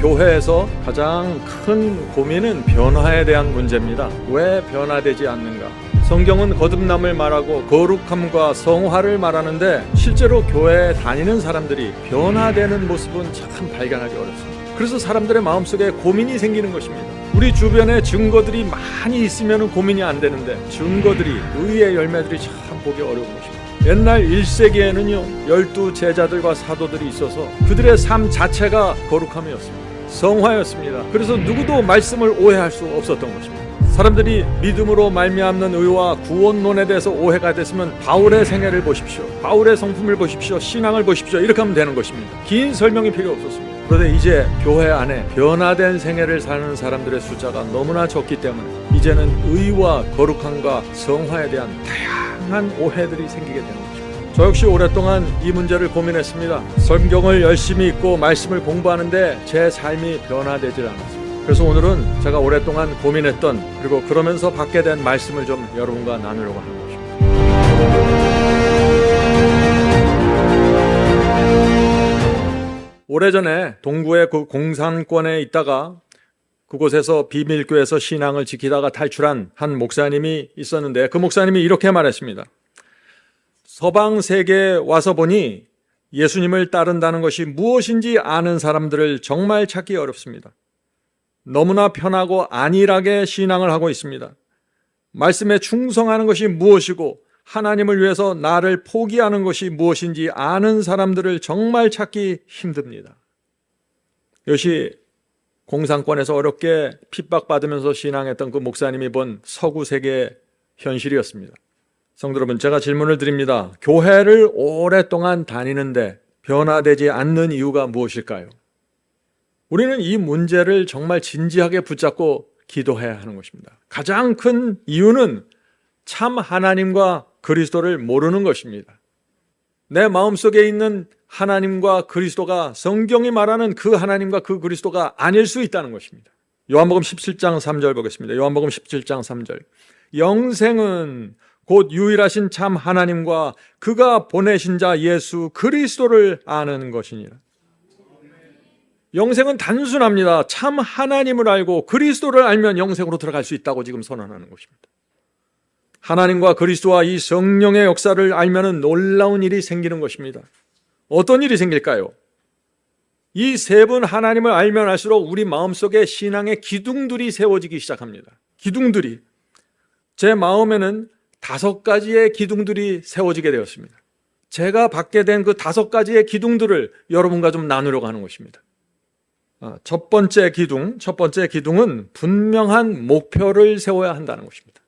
교회에서 가장 큰 고민은 변화에 대한 문제입니다. 왜 변화되지 않는가? 성경은 거듭남을 말하고 거룩함과 성화를 말하는데 실제로 교회에 다니는 사람들이 변화되는 모습은 참 발견하기 어렵습니다. 그래서 사람들의 마음속에 고민이 생기는 것입니다. 우리 주변에 증거들이 많이 있으면 고민이 안 되는데 증거들이, 의의 열매들이 참 보기 어려운 것입니다. 옛날 1세기에는요 12 제자들과 사도들이 있어서 그들의 삶 자체가 거룩함이었습니다. 성화였습니다. 그래서 누구도 말씀을 오해할 수 없었던 것입니다. 사람들이 믿음으로 말미암는 의와 구원론에 대해서 오해가 됐으면 바울의 생애를 보십시오, 바울의 성품을 보십시오, 신앙을 보십시오, 이렇게 하면 되는 것입니다. 긴 설명이 필요 없었습니다. 그런데 이제 교회 안에 변화된 생애를 사는 사람들의 숫자가 너무나 적기 때문에 이제는 의와 거룩함과 성화에 대한 다양한 오해들이 생기게 되는 것입니다. 저 역시 오랫동안 이 문제를 고민했습니다. 성경을 열심히 읽고 말씀을 공부하는데 제 삶이 변화되질 않았습니다. 그래서 오늘은 제가 오랫동안 고민했던, 그리고 그러면서 받게 된 말씀을 좀 여러분과 나누려고 하는 것입니다. 오래전에 동구의 그 공산권에 있다가 그곳에서 비밀교회에서 신앙을 지키다가 탈출한 한 목사님이 있었는데, 그 목사님이 이렇게 말했습니다. 서방 세계에 와서 보니 예수님을 따른다는 것이 무엇인지 아는 사람들을 정말 찾기 어렵습니다. 너무나 편하고 안일하게 신앙을 하고 있습니다. 말씀에 충성하는 것이 무엇이고 하나님을 위해서 나를 포기하는 것이 무엇인지 아는 사람들을 정말 찾기 힘듭니다. 이것이 공산권에서 어렵게 핍박받으면서 신앙했던 그 목사님이 본 서구 세계의 현실이었습니다. 성도 여러분, 제가 질문을 드립니다. 교회를 오랫동안 다니는데 변화되지 않는 이유가 무엇일까요? 우리는 이 문제를 정말 진지하게 붙잡고 기도해야 하는 것입니다. 가장 큰 이유는 참 하나님과 그리스도를 모르는 것입니다. 내 마음속에 있는 하나님과 그리스도가 성경이 말하는 그 하나님과 그 그리스도가 아닐 수 있다는 것입니다. 요한복음 17장 3절 보겠습니다. 요한복음 17장 3절. 영생은 곧 유일하신 참 하나님과 그가 보내신 자 예수 그리스도를 아는 것이니라. 영생은 단순합니다. 참 하나님을 알고 그리스도를 알면 영생으로 들어갈 수 있다고 지금 선언하는 것입니다. 하나님과 그리스도와 이 성령의 역사를 알면 놀라운 일이 생기는 것입니다. 어떤 일이 생길까요? 이 세 분 하나님을 알면 알수록 우리 마음속에 신앙의 기둥들이 세워지기 시작합니다. 기둥들이. 제 마음에는 5가지의 기둥들이 세워지게 되었습니다. 제가 받게 된 그 5가지의 기둥들을 여러분과 좀 나누려고 하는 것입니다. 첫 번째 기둥은 분명한 목표를 세워야 한다는 것입니다.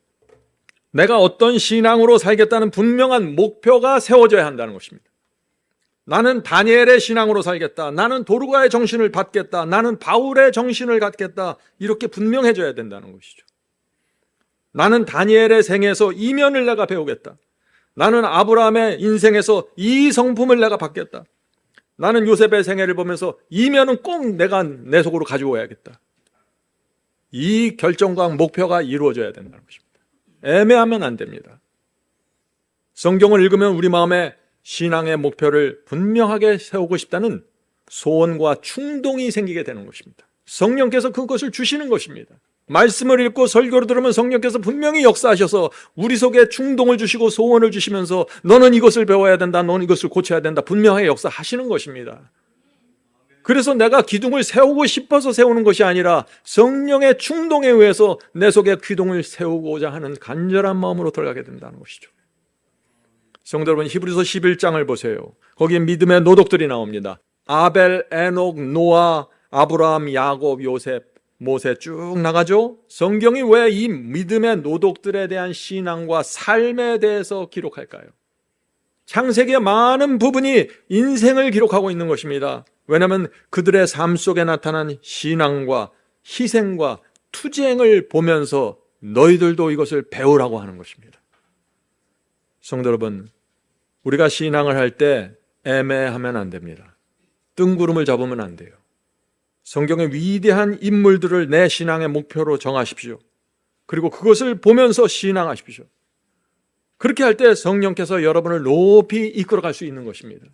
내가 어떤 신앙으로 살겠다는 분명한 목표가 세워져야 한다는 것입니다. 나는 다니엘의 신앙으로 살겠다, 나는 도르가의 정신을 받겠다, 나는 바울의 정신을 갖겠다, 이렇게 분명해져야 된다는 것이죠. 나는 다니엘의 생에서 이면을 내가 배우겠다, 나는 아브라함의 인생에서 이 성품을 내가 받겠다, 나는 요셉의 생애를 보면서 이면은 꼭 내가 내 속으로 가지고 와야겠다. 이 결정과 목표가 이루어져야 된다는 것입니다. 애매하면 안 됩니다. 성경을 읽으면 우리 마음에 신앙의 목표를 분명하게 세우고 싶다는 소원과 충동이 생기게 되는 것입니다. 성령께서 그것을 주시는 것입니다. 말씀을 읽고 설교를 들으면 성령께서 분명히 역사하셔서 우리 속에 충동을 주시고 소원을 주시면서 너는 이것을 배워야 된다, 너는 이것을 고쳐야 된다, 분명하게 역사하시는 것입니다. 그래서 내가 기둥을 세우고 싶어서 세우는 것이 아니라 성령의 충동에 의해서 내 속에 기둥을 세우고자 하는 간절한 마음으로 들어가게 된다는 것이죠. 성도 여러분, 히브리서 11장을 보세요. 거기에 믿음의 노독들이 나옵니다. 아벨, 에녹, 노아, 아브라함, 야곱, 요셉, 모세 쭉 나가죠. 성경이 왜 이 믿음의 노독들에 대한 신앙과 삶에 대해서 기록할까요? 창세기의 많은 부분이 인생을 기록하고 있는 것입니다. 왜냐하면 그들의 삶 속에 나타난 신앙과 희생과 투쟁을 보면서 너희들도 이것을 배우라고 하는 것입니다. 성도 여러분, 우리가 신앙을 할 때 애매하면 안 됩니다. 뜬구름을 잡으면 안 돼요. 성경의 위대한 인물들을 내 신앙의 목표로 정하십시오. 그리고 그것을 보면서 신앙하십시오. 그렇게 할 때 성령께서 여러분을 높이 이끌어갈 수 있는 것입니다.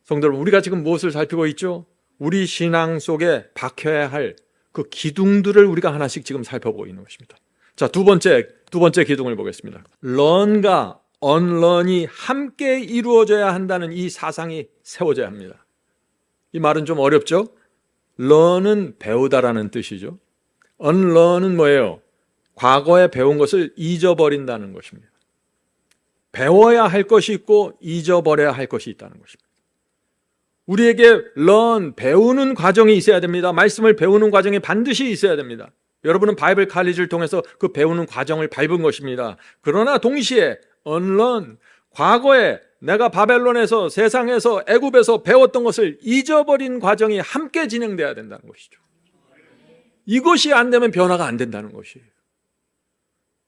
성도 여러분, 우리가 지금 무엇을 살피고 있죠? 우리 신앙 속에 박혀야 할 그 기둥들을 우리가 하나씩 지금 살펴보고 있는 것입니다. 자, 두 번째 기둥을 보겠습니다. 런과 언런이 함께 이루어져야 한다는 이 사상이 세워져야 합니다. 이 말은 좀 어렵죠? 런은 배우다라는 뜻이죠. 언런은 뭐예요? 과거에 배운 것을 잊어버린다는 것입니다. 배워야 할 것이 있고 잊어버려야 할 것이 있다는 것입니다. 우리에게 배우는 과정이 있어야 됩니다. 말씀을 배우는 과정이 반드시 있어야 됩니다. 여러분은 바이블 칼리지를 통해서 그 배우는 과정을 밟은 것입니다. 그러나 동시에 언런, 과거에 내가 바벨론에서, 세상에서, 애굽에서 배웠던 것을 잊어버린 과정이 함께 진행돼야 된다는 것이죠. 이것이 안 되면 변화가 안 된다는 것이에요.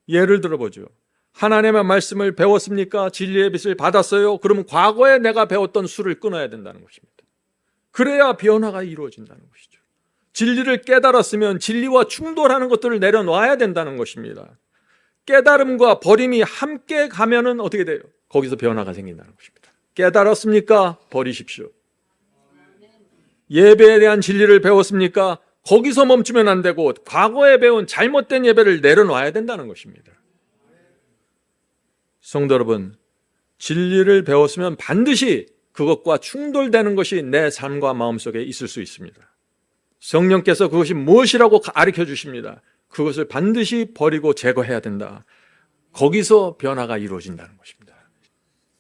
예를 들어보죠. 하나님의 말씀을 배웠습니까? 진리의 빛을 받았어요? 그러면 과거에 내가 배웠던 수를 끊어야 된다는 것입니다. 그래야 변화가 이루어진다는 것이죠. 진리를 깨달았으면 진리와 충돌하는 것들을 내려놔야 된다는 것입니다. 깨달음과 버림이 함께 가면은 어떻게 돼요? 거기서 변화가 생긴다는 것입니다. 깨달았습니까? 버리십시오. 예배에 대한 진리를 배웠습니까? 거기서 멈추면 안 되고 과거에 배운 잘못된 예배를 내려놔야 된다는 것입니다. 성도 여러분, 진리를 배웠으면 반드시 그것과 충돌되는 것이 내 삶과 마음속에 있을 수 있습니다. 성령께서 그것이 무엇이라고 가르쳐 주십니다. 그것을 반드시 버리고 제거해야 된다. 거기서 변화가 이루어진다는 것입니다.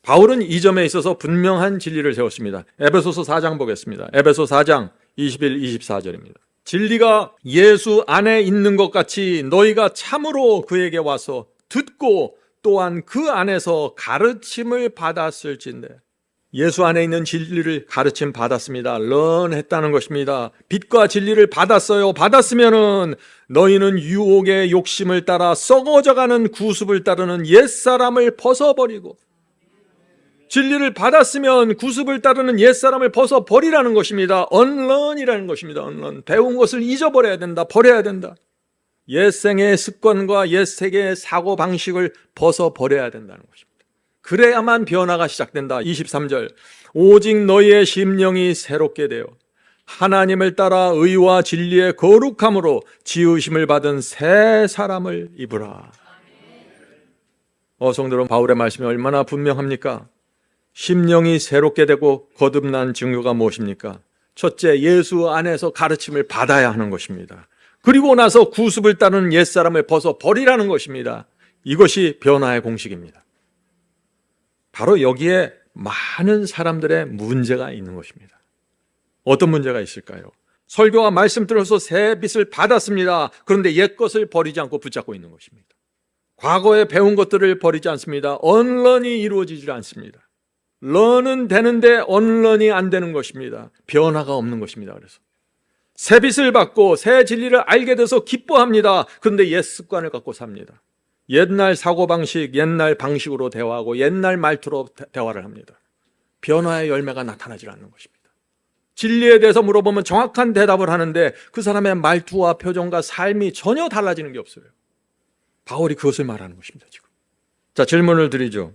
바울은 이 점에 있어서 분명한 진리를 세웠습니다. 에베소서 4장 보겠습니다. 에베소 4장 21, 24절입니다. 진리가 예수 안에 있는 것 같이 너희가 참으로 그에게 와서 듣고 또한 그 안에서 가르침을 받았을진데, 예수 안에 있는 진리를 가르침 받았습니다. 런했다는 것입니다. 빛과 진리를 받았어요. 받았으면은 너희는 유혹의 욕심을 따라 썩어져가는 구습을 따르는 옛사람을 벗어버리고, 진리를 받았으면 구습을 따르는 옛사람을 벗어버리라는 것입니다. 언런이라는 것입니다. 언런. 배운 것을 잊어버려야 된다. 버려야 된다. 옛생의 습관과 옛세계의 사고방식을 벗어버려야 된다는 것입니다. 그래야만 변화가 시작된다. 23절, 오직 너희의 심령이 새롭게 되어 하나님을 따라 의와 진리의 거룩함으로 지으심을 받은 새 사람을 입으라. 성도 여러분, 바울의 말씀이 얼마나 분명합니까? 심령이 새롭게 되고 거듭난 증거가 무엇입니까? 첫째, 예수 안에서 가르침을 받아야 하는 것입니다. 그리고 나서 구습을 따르는 옛사람을 벗어버리라는 것입니다. 이것이 변화의 공식입니다. 바로 여기에 많은 사람들의 문제가 있는 것입니다. 어떤 문제가 있을까요? 설교와 말씀 들어서 새 빛을 받았습니다. 그런데 옛 것을 버리지 않고 붙잡고 있는 것입니다. 과거에 배운 것들을 버리지 않습니다. 언런이 이루어지지 않습니다. 런은 되는데 언런이 안 되는 것입니다. 변화가 없는 것입니다. 그래서 새 빛을 받고 새 진리를 알게 돼서 기뻐합니다. 그런데 옛 습관을 갖고 삽니다. 옛날 사고방식, 옛날 방식으로 대화하고 옛날 말투로 대화를 합니다. 변화의 열매가 나타나지 않는 것입니다. 진리에 대해서 물어보면 정확한 대답을 하는데 그 사람의 말투와 표정과 삶이 전혀 달라지는 게 없어요. 바울이 그것을 말하는 것입니다. 지금. 자, 질문을 드리죠.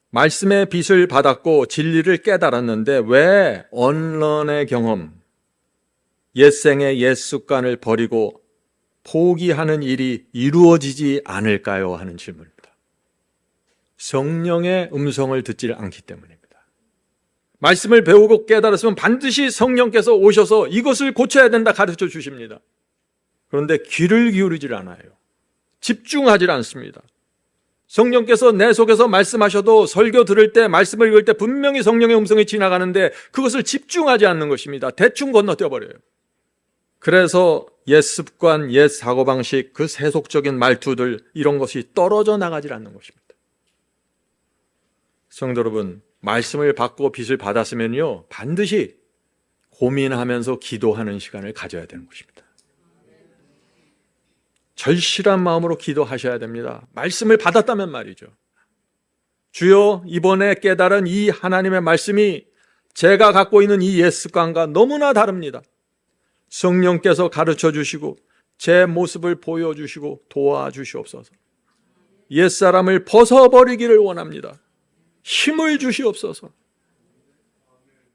말씀의 빛을 받았고 진리를 깨달았는데 왜 언론의 경험, 옛생의 옛 습관을 버리고 포기하는 일이 이루어지지 않을까요? 하는 질문입니다. 성령의 음성을 듣지 않기 때문입니다. 말씀을 배우고 깨달았으면 반드시 성령께서 오셔서 이것을 고쳐야 된다 가르쳐 주십니다. 그런데 귀를 기울이질 않아요. 집중하지 않습니다. 성령께서 내 속에서 말씀하셔도 설교 들을 때, 말씀을 읽을 때 분명히 성령의 음성이 지나가는데 그것을 집중하지 않는 것입니다. 대충 건너뛰어버려요. 그래서 옛 습관, 옛 사고방식, 그 세속적인 말투들, 이런 것이 떨어져 나가질 않는 것입니다. 성도 여러분, 말씀을 받고 빛을 받았으면요, 반드시 고민하면서 기도하는 시간을 가져야 되는 것입니다. 절실한 마음으로 기도하셔야 됩니다. 말씀을 받았다면 말이죠. 주여, 이번에 깨달은 이 하나님의 말씀이 제가 갖고 있는 이 옛 습관과 너무나 다릅니다. 성령께서 가르쳐 주시고 제 모습을 보여주시고 도와주시옵소서. 옛사람을 벗어버리기를 원합니다. 힘을 주시옵소서.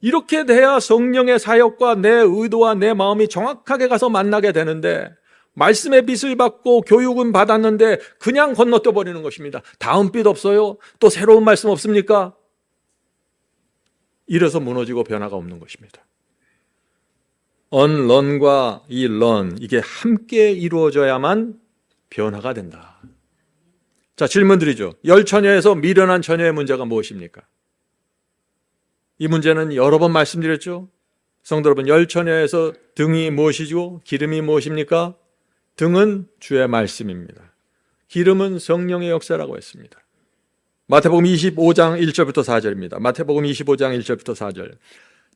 이렇게 돼야 성령의 사역과 내 의도와 내 마음이 정확하게 가서 만나게 되는데, 말씀의 빛을 받고 교육은 받았는데 그냥 건너뛰어 버리는 것입니다. 다음 빛 없어요? 또 새로운 말씀 없습니까? 이래서 무너지고 변화가 없는 것입니다. unlearn과 이 learn, 이게 함께 이루어져야만 변화가 된다. 자, 질문 드리죠. 열처녀에서 미련한 처녀의 문제가 무엇입니까? 이 문제는 여러 번 말씀드렸죠. 성도 여러분, 열처녀에서 등이 무엇이고 기름이 무엇입니까? 등은 주의 말씀입니다. 기름은 성령의 역사라고 했습니다. 마태복음 25장 1절부터 4절입니다. 마태복음 25장 1절부터 4절.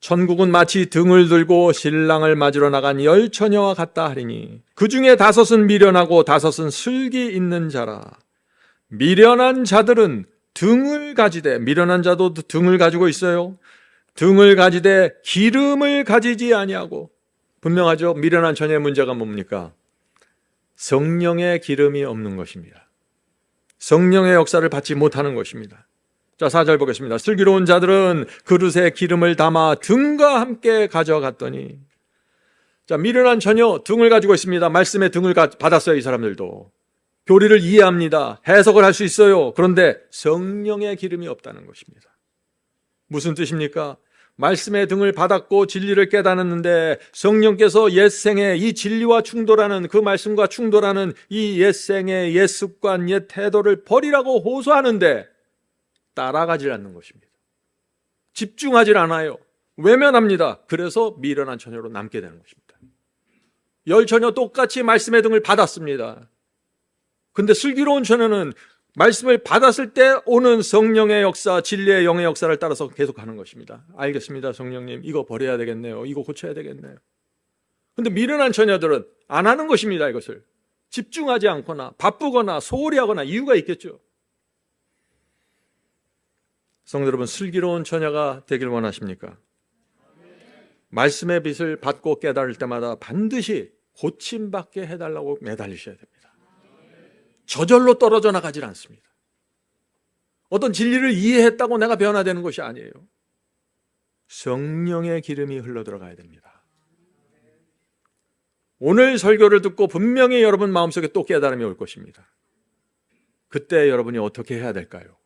천국은 마치 등을 들고 신랑을 맞으러 나간 열 처녀와 같다 하리니 그 중에 5은 미련하고 5은 슬기 있는 자라. 미련한 자들은 등을 가지되, 미련한 자도 등을 가지고 있어요. 등을 가지되 기름을 가지지 아니하고. 분명하죠. 미련한 처녀의 문제가 뭡니까? 성령의 기름이 없는 것입니다. 성령의 역사를 받지 못하는 것입니다. 자, 4절 보겠습니다. 슬기로운 자들은 그릇에 기름을 담아 등과 함께 가져갔더니. 자, 미련한 처녀 등을 가지고 있습니다. 말씀의 등을 받았어요. 이 사람들도 교리를 이해합니다. 해석을 할 수 있어요. 그런데 성령의 기름이 없다는 것입니다. 무슨 뜻입니까? 말씀의 등을 받았고 진리를 깨달았는데 성령께서 옛생의 이 진리와 충돌하는, 그 말씀과 충돌하는 이 옛생의 옛 습관, 옛 태도를 버리라고 호소하는데 따라가질 않는 것입니다. 집중하질 않아요. 외면합니다. 그래서 미련한 처녀로 남게 되는 것입니다. 열 처녀 똑같이 말씀의 등을 받았습니다. 근데 슬기로운 처녀는 말씀을 받았을 때 오는 성령의 역사, 진리의 영의 역사를 따라서 계속하는 것입니다. 알겠습니다, 성령님. 이거 버려야 되겠네요. 이거 고쳐야 되겠네요. 근데 미련한 처녀들은 안 하는 것입니다. 이것을 집중하지 않거나 바쁘거나 소홀히 하거나 이유가 있겠죠. 성도 여러분, 슬기로운 처녀가 되길 원하십니까? 말씀의 빛을 받고 깨달을 때마다 반드시 고침받게 해달라고 매달리셔야 됩니다. 저절로 떨어져 나가질 않습니다. 어떤 진리를 이해했다고 내가 변화되는 것이 아니에요. 성령의 기름이 흘러들어가야 됩니다. 오늘 설교를 듣고 분명히 여러분 마음속에 또 깨달음이 올 것입니다. 그때 여러분이 어떻게 해야 될까요?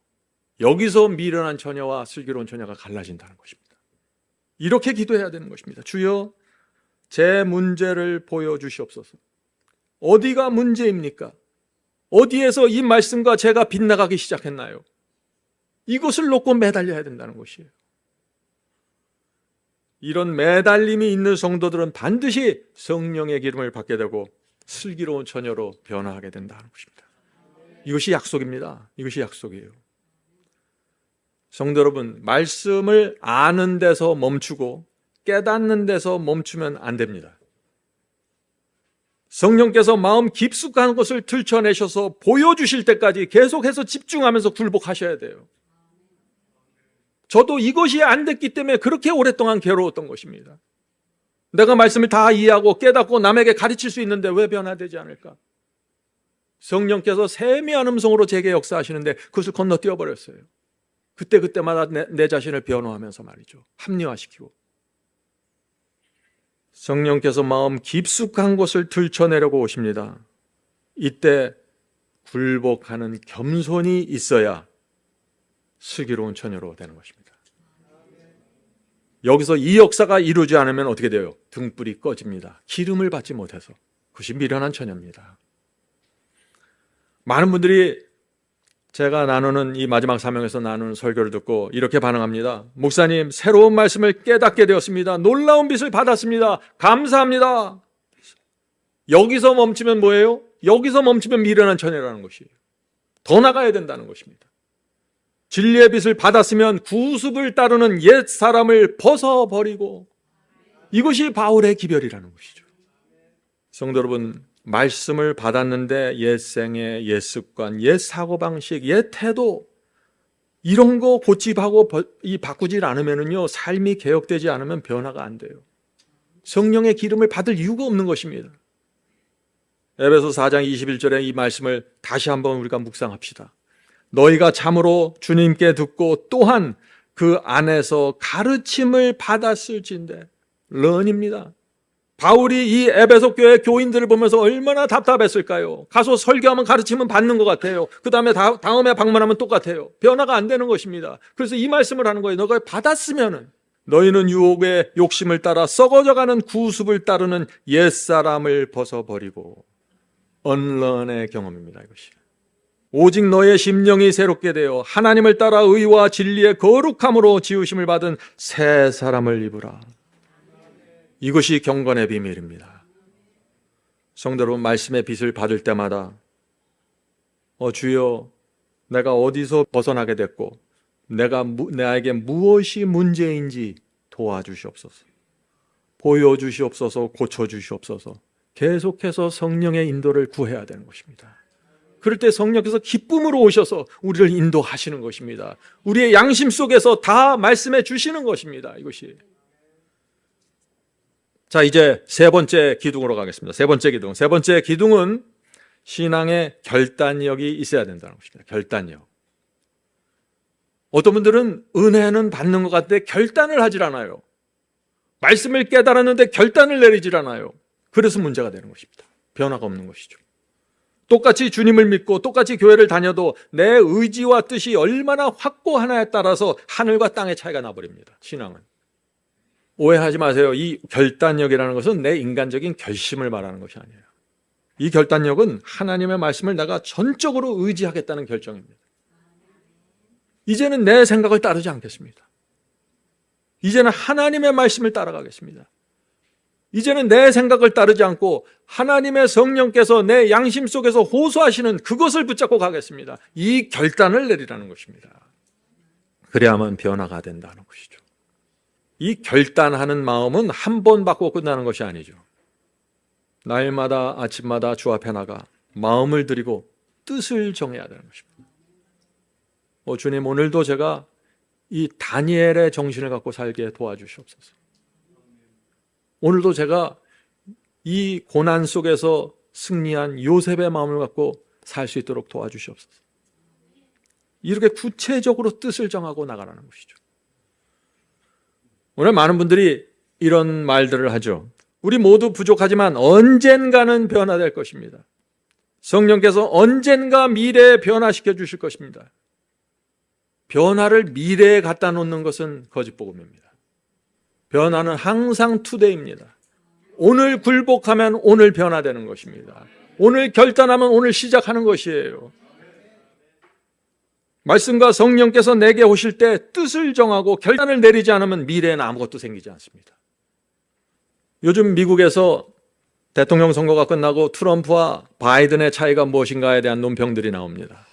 여기서 미련한 처녀와 슬기로운 처녀가 갈라진다는 것입니다. 이렇게 기도해야 되는 것입니다. 주여, 제 문제를 보여주시옵소서. 어디가 문제입니까? 어디에서 이 말씀과 제가 빗나가기 시작했나요? 이것을 놓고 매달려야 된다는 것이에요. 이런 매달림이 있는 성도들은 반드시 성령의 기름을 받게 되고 슬기로운 처녀로 변화하게 된다는 것입니다. 이것이 약속입니다. 이것이 약속이에요. 성도 여러분, 말씀을 아는 데서 멈추고 깨닫는 데서 멈추면 안 됩니다. 성령께서 마음 깊숙한 것을 들춰내셔서 보여주실 때까지 계속해서 집중하면서 굴복하셔야 돼요. 저도 이것이 안 됐기 때문에 그렇게 오랫동안 괴로웠던 것입니다. 내가 말씀을 다 이해하고 깨닫고 남에게 가르칠 수 있는데 왜 변화되지 않을까? 성령께서 세미한 음성으로 제게 역사하시는데 그것을 건너뛰어 버렸어요. 그때마다 내 자신을 변호하면서 말이죠. 합리화시키고. 성령께서 마음 깊숙한 곳을 들춰내려고 오십니다. 이때 굴복하는 겸손이 있어야 슬기로운 처녀로 되는 것입니다. 여기서 이 역사가 이루어지지 않으면 어떻게 돼요? 등불이 꺼집니다. 기름을 받지 못해서. 그것이 미련한 처녀입니다. 많은 분들이 제가 나누는 이 마지막 사명에서 나누는 설교를 듣고 이렇게 반응합니다. 목사님, 새로운 말씀을 깨닫게 되었습니다. 놀라운 빛을 받았습니다. 감사합니다. 여기서 멈추면 뭐예요? 여기서 멈추면 미련한 처녀라는 것이에요. 더 나가야 된다는 것입니다. 진리의 빛을 받았으면 구습을 따르는 옛 사람을 벗어버리고, 이것이 바울의 기별이라는 것이죠. 성도 여러분, 말씀을 받았는데 옛생의 옛 습관, 옛 사고방식, 옛 태도, 이런 거 고집하고 바꾸질 않으면요, 삶이 개혁되지 않으면 변화가 안 돼요. 성령의 기름을 받을 이유가 없는 것입니다. 에베소 4장 21절에 이 말씀을 다시 한번 우리가 묵상합시다. 너희가 참으로 주님께 듣고 또한 그 안에서 가르침을 받았을진데. 런입니다. 바울이 이 에베소 교회 교인들을 보면서 얼마나 답답했을까요? 가서 설교하면 가르침은 받는 것 같아요. 그 다음에 다음에 방문하면 똑같아요. 변화가 안 되는 것입니다. 그래서 이 말씀을 하는 거예요. 너가 받았으면은 너희는 유혹의 욕심을 따라 썩어져가는 구습을 따르는 옛사람을 벗어버리고. 언런의 경험입니다, 이것이. 오직 너의 심령이 새롭게 되어 하나님을 따라 의와 진리의 거룩함으로 지으심을 받은 새 사람을 입으라. 이것이 경건의 비밀입니다. 성도 여러분, 말씀의 빛을 받을 때마다 주여, 내가 어디서 벗어나게 됐고 나에게 무엇이 문제인지 도와주시옵소서, 보여주시옵소서, 고쳐주시옵소서. 계속해서 성령의 인도를 구해야 되는 것입니다. 그럴 때 성령께서 기쁨으로 오셔서 우리를 인도하시는 것입니다. 우리의 양심 속에서 다 말씀해 주시는 것입니다. 이것이. 자, 이제 세 번째 기둥으로 가겠습니다. 세 번째 기둥은 신앙의 결단력이 있어야 된다는 것입니다. 결단력. 어떤 분들은 은혜는 받는 것 같은데 결단을 하질 않아요. 말씀을 깨달았는데 결단을 내리질 않아요. 그래서 문제가 되는 것입니다. 변화가 없는 것이죠. 똑같이 주님을 믿고 똑같이 교회를 다녀도 내 의지와 뜻이 얼마나 확고하냐에 따라서 하늘과 땅의 차이가 나버립니다. 신앙은. 오해하지 마세요. 이 결단력이라는 것은 내 인간적인 결심을 말하는 것이 아니에요. 이 결단력은 하나님의 말씀을 내가 전적으로 의지하겠다는 결정입니다. 이제는 내 생각을 따르지 않겠습니다. 이제는 하나님의 말씀을 따라가겠습니다. 이제는 내 생각을 따르지 않고 하나님의 성령께서 내 양심 속에서 호소하시는 그것을 붙잡고 가겠습니다. 이 결단을 내리라는 것입니다. 그래야만 변화가 된다는 것이죠. 이 결단하는 마음은 한 번 받고 끝나는 것이 아니죠. 날마다 아침마다 주 앞에 나가 마음을 드리고 뜻을 정해야 되는 것입니다. 주님, 오늘도 제가 이 다니엘의 정신을 갖고 살게 도와주시옵소서. 오늘도 제가 이 고난 속에서 승리한 요셉의 마음을 갖고 살 수 있도록 도와주시옵소서. 이렇게 구체적으로 뜻을 정하고 나가라는 것이죠. 오늘 많은 분들이 이런 말들을 하죠. 우리 모두 부족하지만 언젠가는 변화될 것입니다. 성령께서 언젠가 미래에 변화시켜 주실 것입니다. 변화를 미래에 갖다 놓는 것은 거짓복음입니다. 변화는 항상 투데이입니다. 오늘 굴복하면 오늘 변화되는 것입니다. 오늘 결단하면 오늘 시작하는 것이에요. 말씀과 성령께서 내게 오실 때 뜻을 정하고 결단을 내리지 않으면 미래에는 아무것도 생기지 않습니다. 요즘 미국에서 대통령 선거가 끝나고 트럼프와 바이든의 차이가 무엇인가에 대한 논평들이 나옵니다.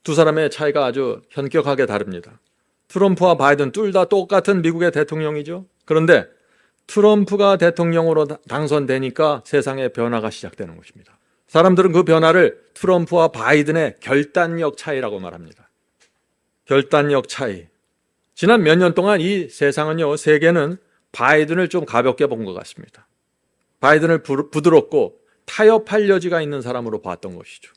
두 사람의 차이가 아주 현격하게 다릅니다. 트럼프와 바이든 둘 다 똑같은 미국의 대통령이죠. 그런데 트럼프가 대통령으로 당선되니까 세상에 변화가 시작되는 것입니다. 사람들은 그 변화를 트럼프와 바이든의 결단력 차이라고 말합니다. 결단력 차이. 지난 몇 년 동안 이 세상은요, 세계는 바이든을 좀 가볍게 본 것 같습니다. 바이든을 부드럽고 타협할 여지가 있는 사람으로 봤던 것이죠.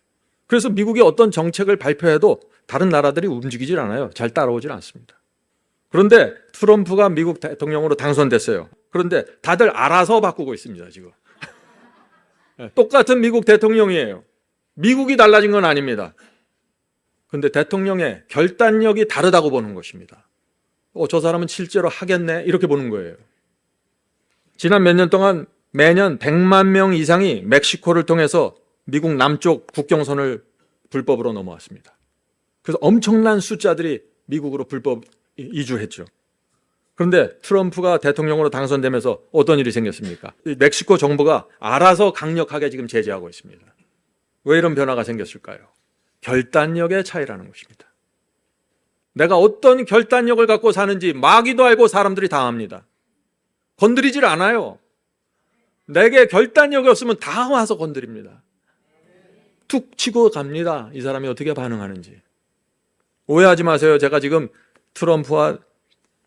그래서 미국이 어떤 정책을 발표해도 다른 나라들이 움직이질 않아요. 잘 따라오질 않습니다. 그런데 트럼프가 미국 대통령으로 당선됐어요. 그런데 다들 알아서 바꾸고 있습니다, 지금. 똑같은 미국 대통령이에요. 미국이 달라진 건 아닙니다. 그런데 대통령의 결단력이 다르다고 보는 것입니다. 저 사람은 실제로 하겠네, 이렇게 보는 거예요. 지난 몇 년 동안 매년 100만 명 이상이 멕시코를 통해서 미국 남쪽 국경선을 불법으로 넘어왔습니다. 그래서 엄청난 숫자들이 미국으로 불법 이주했죠. 그런데 트럼프가 대통령으로 당선되면서 어떤 일이 생겼습니까? 멕시코 정부가 알아서 강력하게 지금 제재하고 있습니다. 왜 이런 변화가 생겼을까요? 결단력의 차이라는 것입니다. 내가 어떤 결단력을 갖고 사는지 마귀도 알고 사람들이 다 압니다. 건드리질 않아요. 내게 결단력이 없으면 다 와서 건드립니다. 툭 치고 갑니다. 이 사람이 어떻게 반응하는지. 오해하지 마세요. 제가 지금 트럼프와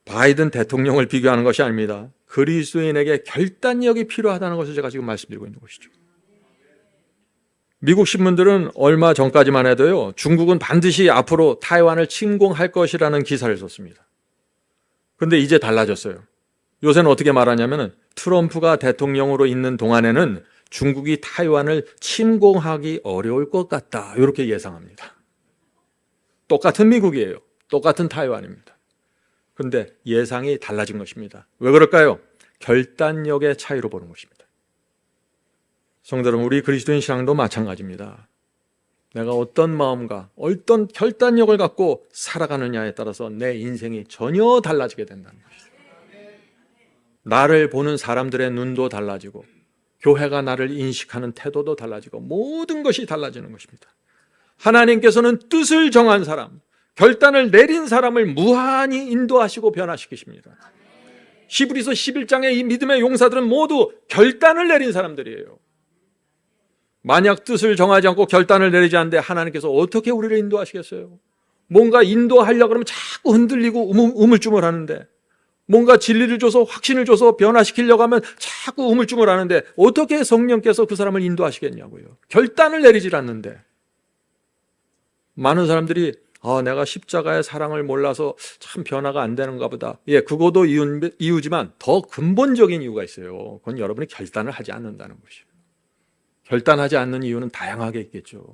바이든 대통령을 비교하는 것이 아닙니다. 그리스도인에게 결단력이 필요하다는 것을 제가 지금 말씀드리고 있는 것이죠. 미국 신문들은 얼마 전까지만 해도요, 중국은 반드시 앞으로 타이완을 침공할 것이라는 기사를 썼습니다. 근데 이제 달라졌어요. 요새는 어떻게 말하냐면은 트럼프가 대통령으로 있는 동안에는 중국이 타이완을 침공하기 어려울 것 같다, 이렇게 예상합니다. 똑같은 미국이에요. 똑같은 타이완입니다. 그런데 예상이 달라진 것입니다. 왜 그럴까요? 결단력의 차이로 보는 것입니다. 성도 여러분, 우리 그리스도인 신앙도 마찬가지입니다. 내가 어떤 마음과 어떤 결단력을 갖고 살아가느냐에 따라서 내 인생이 전혀 달라지게 된다는 것이죠. 나를 보는 사람들의 눈도 달라지고 교회가 나를 인식하는 태도도 달라지고 모든 것이 달라지는 것입니다. 하나님께서는 뜻을 정한 사람, 결단을 내린 사람을 무한히 인도하시고 변화시키십니다. 히브리서 11장의 이 믿음의 용사들은 모두 결단을 내린 사람들이에요. 만약 뜻을 정하지 않고 결단을 내리지 않는데 하나님께서 어떻게 우리를 인도하시겠어요? 뭔가 인도하려고 하면 자꾸 흔들리고 우물쭈물하는데, 뭔가 진리를 줘서 확신을 줘서 변화시키려고 하면 자꾸 우물쭈물하는데 어떻게 성령께서 그 사람을 인도하시겠냐고요. 결단을 내리질 않는데. 많은 사람들이 내가 십자가의 사랑을 몰라서 참 변화가 안 되는가 보다. 예, 그것도 이유지만 더 근본적인 이유가 있어요. 그건 여러분이 결단을 하지 않는다는 것이에요. 결단하지 않는 이유는 다양하게 있겠죠.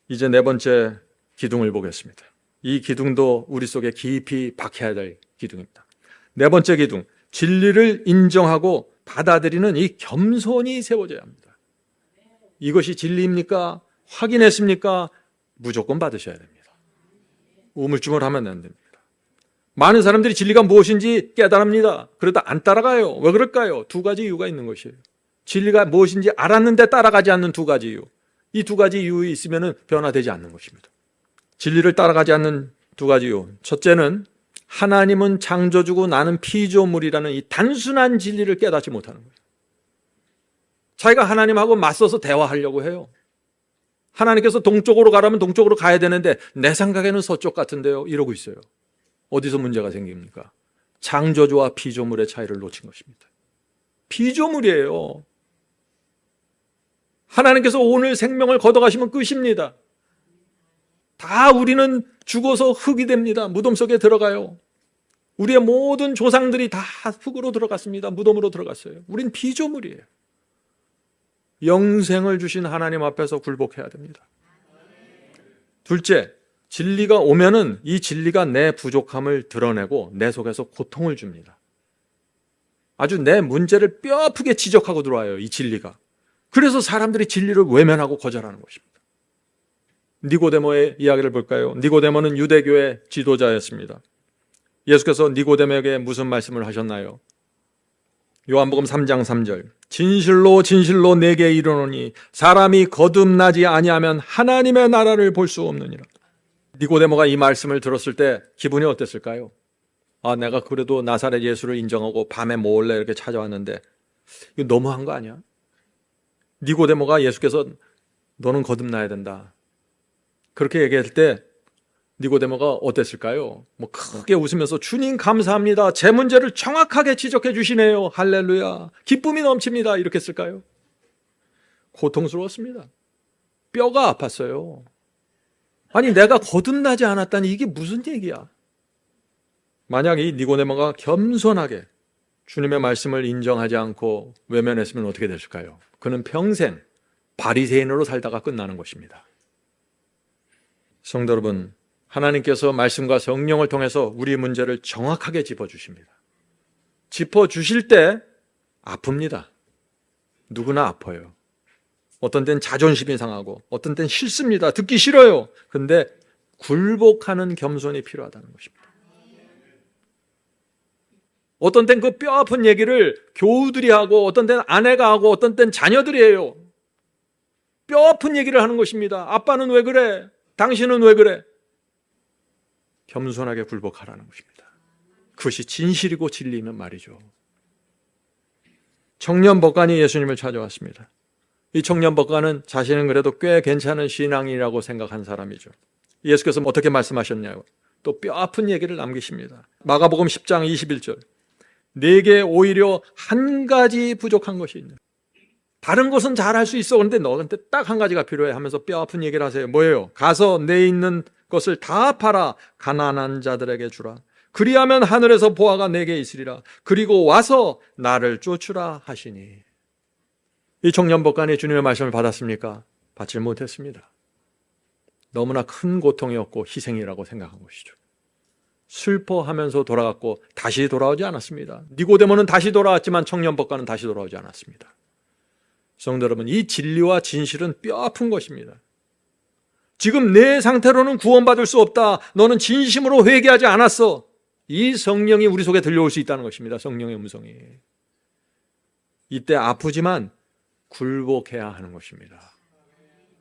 이제 네 번째 기둥을 보겠습니다. 이 기둥도 우리 속에 깊이 박혀야 될 기둥입니다. 네 번째 기둥, 진리를 인정하고 받아들이는 이 겸손이 세워져야 합니다. 이것이 진리입니까? 확인했습니까? 무조건 받으셔야 됩니다. 우물쭈물하면 안 됩니다. 많은 사람들이 진리가 무엇인지 깨달습니다. 그러다 안 따라가요. 왜 그럴까요? 두 가지 이유가 있는 것이에요. 진리가 무엇인지 알았는데 따라가지 않는 두 가지 이유. 이 두 가지 이유가 있으면 변화되지 않는 것입니다. 진리를 따라가지 않는 두 가지 이유. 첫째는 하나님은 창조주고 나는 피조물이라는 이 단순한 진리를 깨닫지 못하는 거예요. 자기가 하나님하고 맞서서 대화하려고 해요. 하나님께서 동쪽으로 가라면 동쪽으로 가야 되는데 내 생각에는 서쪽 같은데요, 이러고 있어요. 어디서 문제가 생깁니까? 창조주와 피조물의 차이를 놓친 것입니다. 피조물이에요. 하나님께서 오늘 생명을 걷어가시면 끝입니다. 다 우리는 죽어서 흙이 됩니다. 무덤 속에 들어가요. 우리의 모든 조상들이 다 흙으로 들어갔습니다. 무덤으로 들어갔어요. 우린 피조물이에요. 영생을 주신 하나님 앞에서 굴복해야 됩니다. 둘째, 진리가 오면은 이 진리가 내 부족함을 드러내고 내 속에서 고통을 줍니다. 아주 내 문제를 뼈아프게 지적하고 들어와요, 이 진리가. 그래서 사람들이 진리를 외면하고 거절하는 것입니다. 니고데모의 이야기를 볼까요? 니고데모는 유대교의 지도자였습니다. 예수께서 니고데모에게 무슨 말씀을 하셨나요? 요한복음 3장 3절, 진실로 진실로 내게 이르노니 사람이 거듭나지 아니하면 하나님의 나라를 볼 수 없느니라. 니고데모가 이 말씀을 들었을 때 기분이 어땠을까요? 내가 그래도 나사렛 예수를 인정하고 밤에 몰래 이렇게 찾아왔는데 이거 너무한 거 아니야? 니고데모가 예수께서 너는 거듭나야 된다, 그렇게 얘기할 때 니고데모가 어땠을까요? 크게 웃으면서 주님 감사합니다, 제 문제를 정확하게 지적해 주시네요, 할렐루야, 기쁨이 넘칩니다, 이렇게 했을까요? 고통스러웠습니다. 뼈가 아팠어요. 아니, 내가 거듭나지 않았다니 이게 무슨 얘기야? 만약 이 니고데모가 겸손하게 주님의 말씀을 인정하지 않고 외면했으면 어떻게 됐을까요? 그는 평생 바리새인으로 살다가 끝나는 것입니다. 성도 여러분, 하나님께서 말씀과 성령을 통해서 우리 문제를 정확하게 짚어주십니다. 짚어주실 때 아픕니다. 누구나 아파요. 어떤 때는 자존심이 상하고 어떤 때는 싫습니다. 듣기 싫어요. 근데 굴복하는 겸손이 필요하다는 것입니다. 어떤 때는 그 뼈아픈 얘기를 교우들이 하고 어떤 때는 아내가 하고 어떤 때는 자녀들이 해요. 뼈아픈 얘기를 하는 것입니다. 아빠는 왜 그래? 당신은 왜 그래? 겸손하게 굴복하라는 것입니다. 그것이 진실이고 진리면 말이죠. 청년 법관이 예수님을 찾아왔습니다. 이 청년 법관은 자신은 그래도 꽤 괜찮은 신앙이라고 생각한 사람이죠. 예수께서 어떻게 말씀하셨냐고 또 뼈아픈 얘기를 남기십니다. 마가복음 10장 21절, 내게 오히려 한 가지 부족한 것이 있는, 다른 것은 잘 할 수 있어. 그런데 너한테 딱 한 가지가 필요해 하면서 뼈 아픈 얘기를 하세요. 뭐예요? 가서 내 있는 것을 다 팔아 가난한 자들에게 주라. 그리하면 하늘에서 보화가 내게 있으리라. 그리고 와서 나를 쫓으라 하시니. 이 청년법관이 주님의 말씀을 받았습니까? 받지 못했습니다. 너무나 큰 고통이었고 희생이라고 생각한 것이죠. 슬퍼하면서 돌아갔고 다시 돌아오지 않았습니다. 니고데모는 다시 돌아왔지만 청년법관은 다시 돌아오지 않았습니다. 성도 여러분, 이 진리와 진실은 뼈 아픈 것입니다. 지금 내 상태로는 구원받을 수 없다. 너는 진심으로 회개하지 않았어. 이 성령이 우리 속에 들려올 수 있다는 것입니다. 성령의 음성이. 이때 아프지만 굴복해야 하는 것입니다.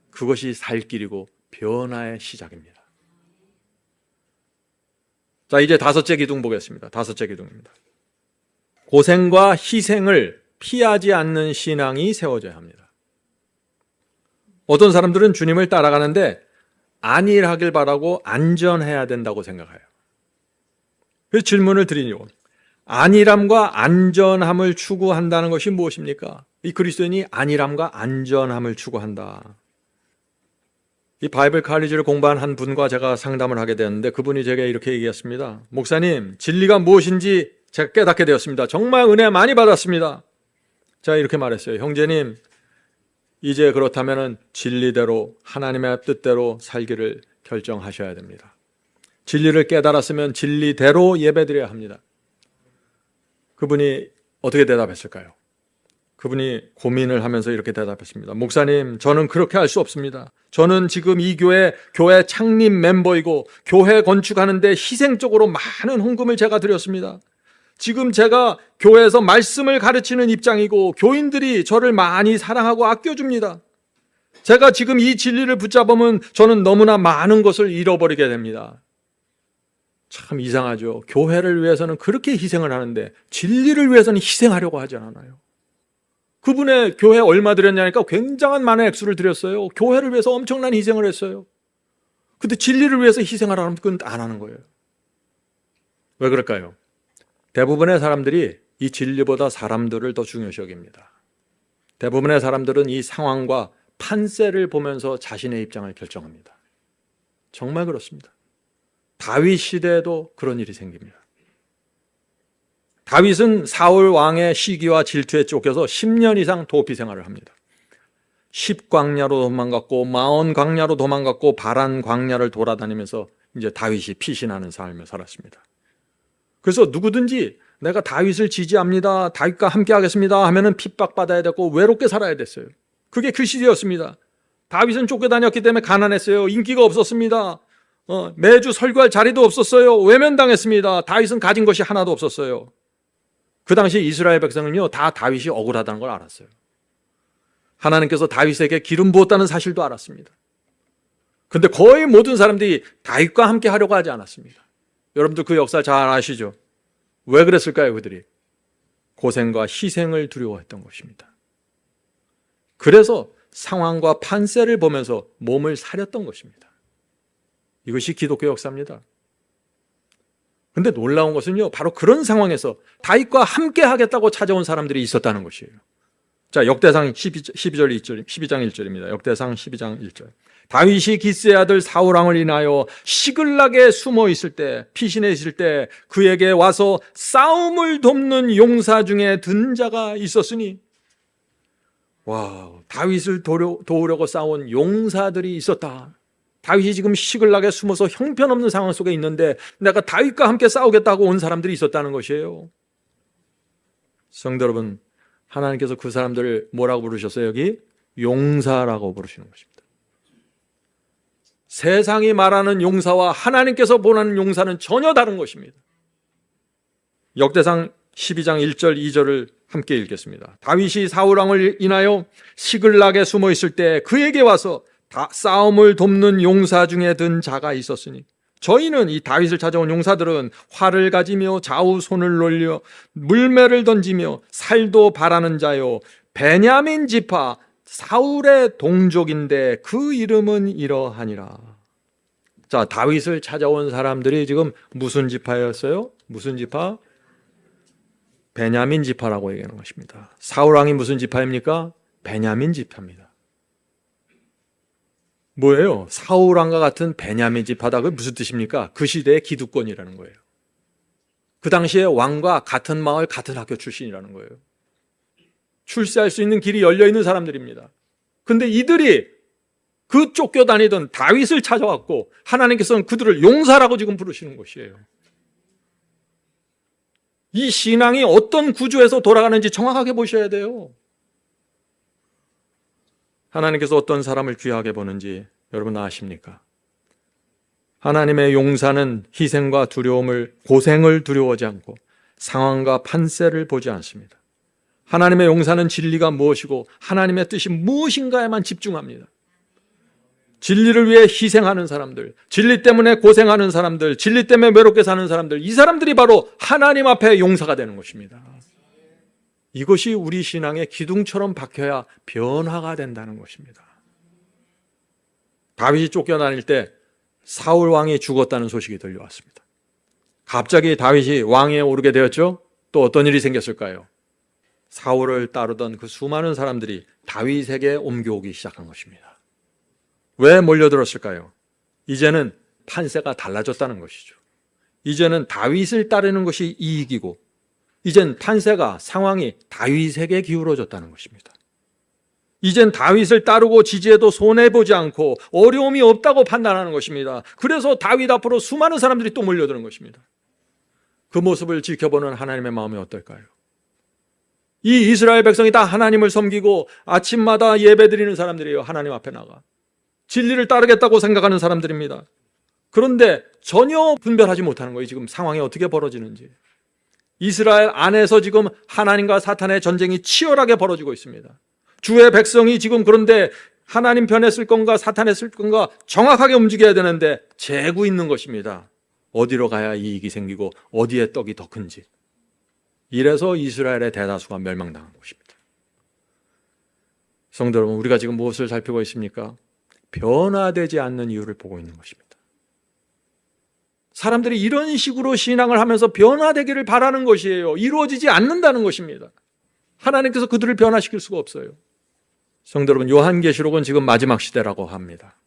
그것이 살 길이고 변화의 시작입니다. 자, 이제 다섯째 기둥 보겠습니다. 다섯째 기둥입니다. 고생과 희생을 피하지 않는 신앙이 세워져야 합니다. 어떤 사람들은 주님을 따라가는데 안일하길 바라고 안전해야 된다고 생각해요. 그래서 질문을 드리죠. 안일함과 안전함을 추구한다는 것이 무엇입니까? 이 그리스도인이 안일함과 안전함을 추구한다. 이 바이블 칼리지를 공부한 한 분과 제가 상담을 하게 되었는데 그분이 제게 이렇게 얘기했습니다. 목사님, 진리가 무엇인지 제가 깨닫게 되었습니다. 정말 은혜 많이 받았습니다. 제가 이렇게 말했어요. 형제님, 이제 그렇다면 진리대로 하나님의 뜻대로 살기를 결정하셔야 됩니다. 진리를 깨달았으면 진리대로 예배드려야 합니다. 그분이 어떻게 대답했을까요? 그분이 고민을 하면서 이렇게 대답했습니다. 목사님, 저는 그렇게 할 수 없습니다. 저는 지금 이 교회 창립 멤버이고 교회 건축하는데 희생적으로 많은 헌금을 제가 드렸습니다. 지금 제가 교회에서 말씀을 가르치는 입장이고 교인들이 저를 많이 사랑하고 아껴줍니다. 제가 지금 이 진리를 붙잡으면 저는 너무나 많은 것을 잃어버리게 됩니다. 참 이상하죠. 교회를 위해서는 그렇게 희생을 하는데 진리를 위해서는 희생하려고 하지 않아요. 그분의 교회 얼마 드렸냐니까 굉장한 많은 액수를 드렸어요. 교회를 위해서 엄청난 희생을 했어요. 근데 진리를 위해서 희생하라면 그건 안 하는 거예요. 왜 그럴까요? 대부분의 사람들이 이 진리보다 사람들을 더 중요시 여깁니다. 대부분의 사람들은 이 상황과 판세를 보면서 자신의 입장을 결정합니다. 정말 그렇습니다. 다윗 시대에도 그런 일이 생깁니다. 다윗은 사울 왕의 시기와 질투에 쫓겨서 10년 이상 도피 생활을 합니다. 10광야로 도망갔고 마온 광야로 도망갔고 바란 광야를 돌아다니면서 이제 다윗이 피신하는 삶을 살았습니다. 그래서 누구든지 내가 다윗을 지지합니다, 다윗과 함께 하겠습니다 하면은 핍박받아야 되고 외롭게 살아야 됐어요. 그게 그 시대였습니다. 다윗은 쫓겨다녔기 때문에 가난했어요. 인기가 없었습니다. 매주 설교할 자리도 없었어요. 외면당했습니다. 다윗은 가진 것이 하나도 없었어요. 그 당시 이스라엘 백성은요, 다 다윗이 억울하다는 걸 알았어요. 하나님께서 다윗에게 기름 부었다는 사실도 알았습니다. 근데 거의 모든 사람들이 다윗과 함께 하려고 하지 않았습니다. 여러분들 그 역사 잘 아시죠? 왜 그랬을까요, 그들이? 고생과 희생을 두려워했던 것입니다. 그래서 상황과 판세를 보면서 몸을 사렸던 것입니다. 이것이 기독교 역사입니다. 근데 놀라운 것은요, 바로 그런 상황에서 다윗과 함께 하겠다고 찾아온 사람들이 있었다는 것이에요. 자, 역대상 12장 1절입니다. 역대상 12장 1절. 다윗이 기스의 아들 사울 왕을 인하여 시글락에 숨어 있을 때, 피신해 있을 때 그에게 와서 싸움을 돕는 용사 중에 든 자가 있었으니, 와, 다윗을 도우려고 싸운 용사들이 있었다. 다윗이 지금 시글락에 숨어서 형편없는 상황 속에 있는데 내가 다윗과 함께 싸우겠다고 온 사람들이 있었다는 것이에요. 성도 여러분, 하나님께서 그 사람들을 뭐라고 부르셨어요? 여기 용사라고 부르시는 것입니다. 세상이 말하는 용사와 하나님께서 보는 용사는 전혀 다른 것입니다. 역대상 12장 1절 2절을 함께 읽겠습니다. 다윗이 사울 왕을 인하여 시글락에 숨어 있을 때 그에게 와서 싸움을 돕는 용사 중에 든 자가 있었으니, 저희는 이 다윗을 찾아온 용사들은 활을 가지며 좌우 손을 놀려 물매를 던지며 살도 바라는 자요 베냐민 지파 사울의 동족인데 그 이름은 이러하니라. 자, 다윗을 찾아온 사람들이 지금 무슨 지파였어요? 무슨 지파? 베냐민 지파라고 얘기하는 것입니다. 사울 왕이 무슨 지파입니까? 베냐민 지파입니다. 뭐예요? 사울 왕과 같은 베냐민 지파다. 그게 무슨 뜻입니까? 그 시대의 기득권이라는 거예요. 그 당시에 왕과 같은 마을, 같은 학교 출신이라는 거예요. 출세할 수 있는 길이 열려있는 사람들입니다. 근데 이들이 그 쫓겨다니던 다윗을 찾아왔고 하나님께서는 그들을 용사라고 지금 부르시는 것이에요. 이 신앙이 어떤 구조에서 돌아가는지 정확하게 보셔야 돼요. 하나님께서 어떤 사람을 귀하게 보는지 여러분 아십니까? 하나님의 용사는 희생과 두려움을, 고생을 두려워하지 않고 상황과 판세를 보지 않습니다. 하나님의 용사는 진리가 무엇이고 하나님의 뜻이 무엇인가에만 집중합니다. 진리를 위해 희생하는 사람들, 진리 때문에 고생하는 사람들, 진리 때문에 외롭게 사는 사람들, 이 사람들이 바로 하나님 앞에 용사가 되는 것입니다. 이것이 우리 신앙의 기둥처럼 박혀야 변화가 된다는 것입니다. 다윗이 쫓겨다닐 때 사울 왕이 죽었다는 소식이 들려왔습니다. 갑자기 다윗이 왕위에 오르게 되었죠? 또 어떤 일이 생겼을까요? 사울을 따르던 그 수많은 사람들이 다윗에게 옮겨오기 시작한 것입니다. 왜 몰려들었을까요? 이제는 판세가 달라졌다는 것이죠. 이제는 다윗을 따르는 것이 이익이고 이젠 판세가, 상황이 다윗에게 기울어졌다는 것입니다. 이젠 다윗을 따르고 지지해도 손해보지 않고 어려움이 없다고 판단하는 것입니다. 그래서 다윗 앞으로 수많은 사람들이 또 몰려드는 것입니다. 그 모습을 지켜보는 하나님의 마음이 어떨까요? 이 이스라엘 백성이 다 하나님을 섬기고 아침마다 예배드리는 사람들이에요. 하나님 앞에 나가 진리를 따르겠다고 생각하는 사람들입니다. 그런데 전혀 분별하지 못하는 거예요. 지금 상황이 어떻게 벌어지는지. 이스라엘 안에서 지금 하나님과 사탄의 전쟁이 치열하게 벌어지고 있습니다. 주의 백성이 지금 그런데 하나님 편에 쓸 건가 사탄에 쓸 건가 정확하게 움직여야 되는데 재고 있는 것입니다. 어디로 가야 이익이 생기고 어디에 떡이 더 큰지. 이래서 이스라엘의 대다수가 멸망당한 것입니다. 성도 여러분, 우리가 지금 무엇을 살피고 있습니까? 변화되지 않는 이유를 보고 있는 것입니다. 사람들이 이런 식으로 신앙을 하면서 변화되기를 바라는 것이에요. 이루어지지 않는다는 것입니다. 하나님께서 그들을 변화시킬 수가 없어요. 성도 여러분, 요한계시록은 지금 마지막 시대라고 합니다.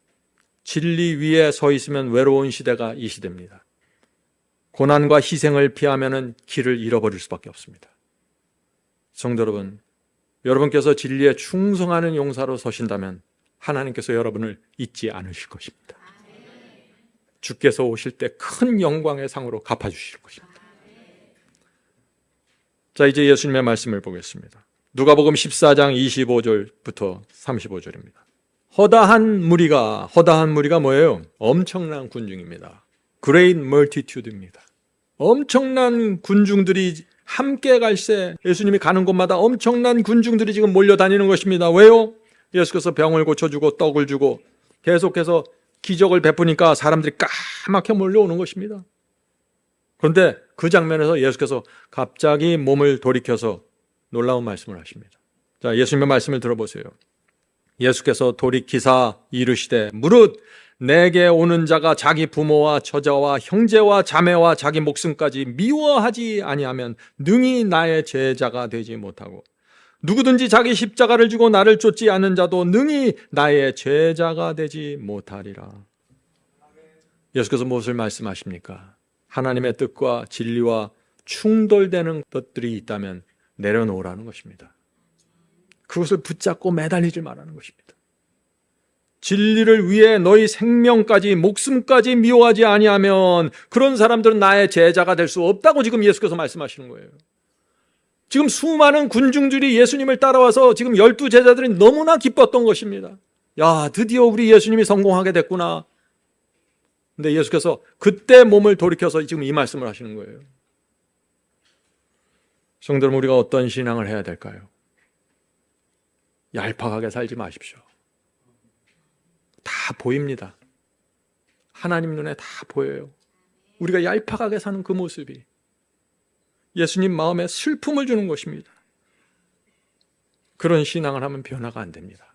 진리 위에 서 있으면 외로운 시대가 이 시대입니다. 고난과 희생을 피하면 길을 잃어버릴 수밖에 없습니다. 성도 여러분, 여러분께서 진리에 충성하는 용사로 서신다면 하나님께서 여러분을 잊지 않으실 것입니다. 주께서 오실 때 큰 영광의 상으로 갚아주실 것입니다. 자, 이제 예수님의 말씀을 보겠습니다. 누가복음 14장 25절부터 35절입니다. 허다한 무리가 뭐예요? 엄청난 군중입니다. Great multitude입니다. 엄청난 군중들이 함께 갈새 예수님이 가는 곳마다 엄청난 군중들이 지금 몰려다니는 것입니다. 왜요? 예수께서 병을 고쳐주고 떡을 주고 계속해서 기적을 베푸니까 사람들이 까맣게 몰려오는 것입니다. 그런데 그 장면에서 예수께서 갑자기 몸을 돌이켜서 놀라운 말씀을 하십니다. 자, 예수님의 말씀을 들어보세요. 예수께서 돌이키사 이르시되 무릇 내게 오는 자가 자기 부모와 처자와 형제와 자매와 자기 목숨까지 미워하지 아니하면 능히 나의 제자가 되지 못하고 누구든지 자기 십자가를 지고 나를 쫓지 않는 자도 능히 나의 제자가 되지 못하리라. 예수께서 무엇을 말씀하십니까? 하나님의 뜻과 진리와 충돌되는 것들이 있다면 내려놓으라는 것입니다. 그것을 붙잡고 매달리지 말라는 것입니다. 진리를 위해 너희 생명까지 목숨까지 미워하지 아니하면 그런 사람들은 나의 제자가 될 수 없다고 지금 예수께서 말씀하시는 거예요. 지금 수많은 군중들이 예수님을 따라와서 지금 12제자들이 너무나 기뻤던 것입니다. 야, 드디어 우리 예수님이 성공하게 됐구나. 근데 예수께서 그때 몸을 돌이켜서 지금 이 말씀을 하시는 거예요. 성도 여러분, 우리가 어떤 신앙을 해야 될까요? 얄팍하게 살지 마십시오. 다 보입니다. 하나님 눈에 다 보여요. 우리가 얄팍하게 사는 그 모습이 예수님 마음에 슬픔을 주는 것입니다. 그런 신앙을 하면 변화가 안 됩니다.